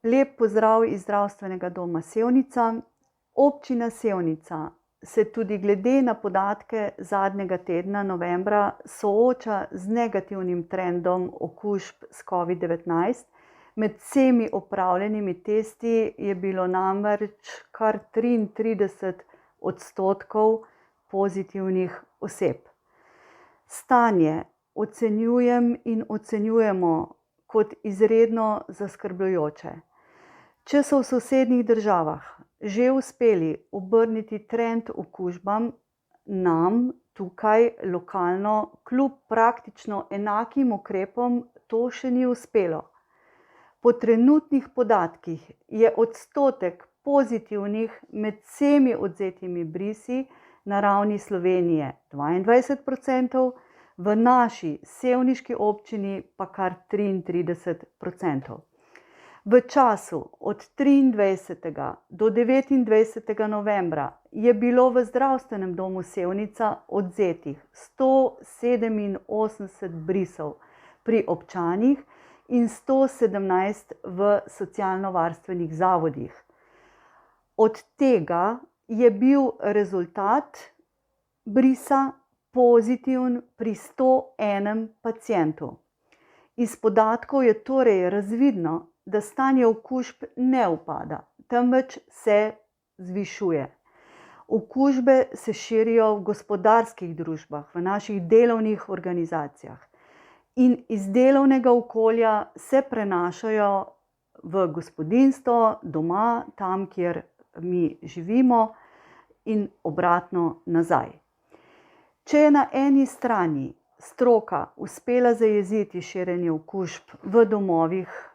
Lep pozdrav iz Zdravstvenega doma Sevnica. Občina Sevnica se tudi glede na podatke zadnjega tedna novembra sooča z negativnim trendom okužb s COVID-19. Med vsemi opravljenimi testi je bilo namreč kar 33% pozitivnih oseb. Stanje ocenjujem in ocenjujemo kot izredno zaskrbljujoče. Če so v sosednjih državah že uspeli obrniti trend okužbam, nam tukaj lokalno kljub praktično enakim ukrepom to še ni uspelo. Po trenutnih podatkih je odstotek pozitivnih med vsemi odvzetimi brisi na ravni Slovenije 22%, v naši sevniški občini pa kar 33%. V času od 23. do 29. novembra je bilo v Zdravstvenem domu Sevnica odvzetih 187 brisov pri občanih in 117 v socialno-varstvenih zavodih. Od tega je bil rezultat brisa pozitiven pri 101 pacientu. Iz podatkov je torej razvidno, da stanje okužb ne upada, temveč se zvišuje. Okužbe se širijo v gospodarskih družbah, v naših delovnih organizacijah in iz delovnega okolja se prenašajo v gospodinjstvo, doma, tam, kjer mi živimo in obratno nazaj. Če je na eni strani stroka uspela zajeziti širjenje okužb v domovih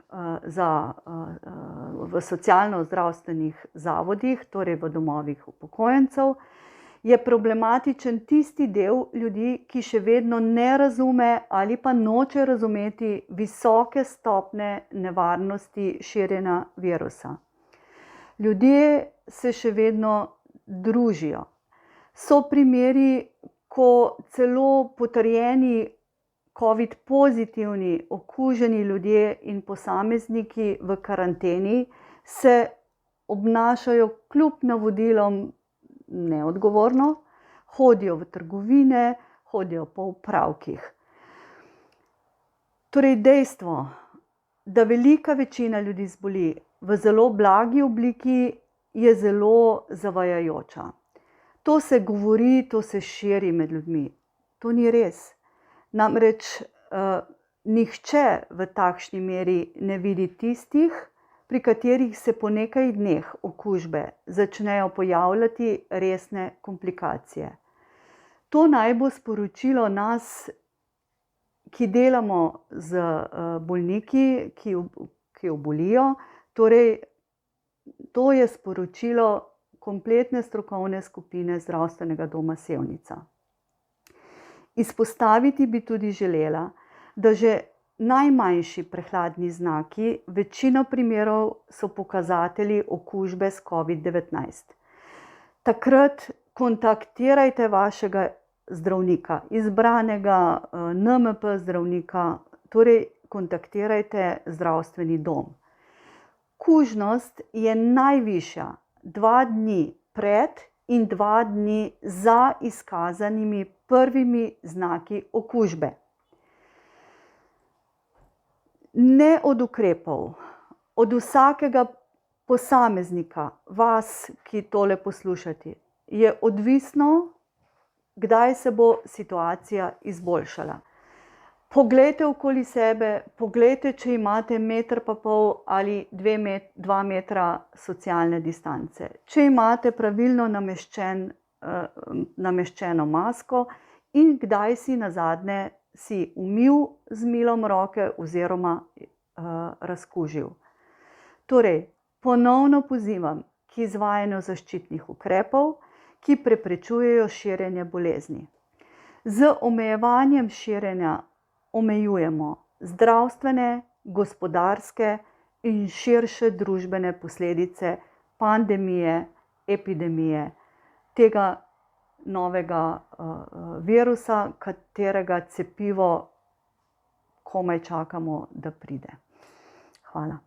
v socialno-zdravstvenih zavodih, torej v domovih upokojencev, je problematičen tisti del ljudi, ki še vedno ne razume ali pa noče razumeti visoke stopnje nevarnosti širjenja virusa. Ljudje se še vedno družijo. So primeri, ko celo potrjeni COVID pozitivni okuženi ljudje in posamezniki v karanteni se obnašajo kljub navodilom neodgovorno, hodijo v trgovine, hodijo po opravkih. Torej dejstvo, da velika večina ljudi zboli v zelo blagi obliki, je zelo zavajajoča. To se govori, to se širi med ljudmi. To ni res. Namreč nihče v takšni meri ne vidi tistih, pri katerih se po nekaj dneh okužbe začnejo pojavljati resne komplikacije. To naj bo sporočilo nas, ki delamo z bolniki, ki obolijo, torej to je sporočilo kompletne strokovne skupine Zdravstvenega doma Sevnica. Izpostaviti bi tudi želela, da že najmanjši prehladni znaki večino primerov so pokazatelji okužbe s COVID-19. Takrat kontaktirajte vašega zdravnika, izbranega NMP zdravnika, torej kontaktirajte zdravstveni dom. Kužnost je najvišja 2 dni pred in 2 dni za izkazanimi prvimi znaki okužbe. Ne od ukrepov, od vsakega posameznika, vas, ki tole poslušate, je odvisno, kdaj se bo situacija izboljšala. Poglejte okoli sebe, poglejte, če imate 1,5 metra ali 2 metra socialne distance. Če imate pravilno nameščeno masko in kdaj si nazadnje umil z milom roke oziroma razkužil. Torej, ponovno pozivam k izvajanju zaščitnih ukrepov, ki preprečujejo širjenje bolezni. Z omejevanjem širjenja omejujemo zdravstvene, gospodarske in širše družbene posledice pandemije, epidemije, tega novega virusa, katerega cepivo komaj čakamo, da pride. Hvala.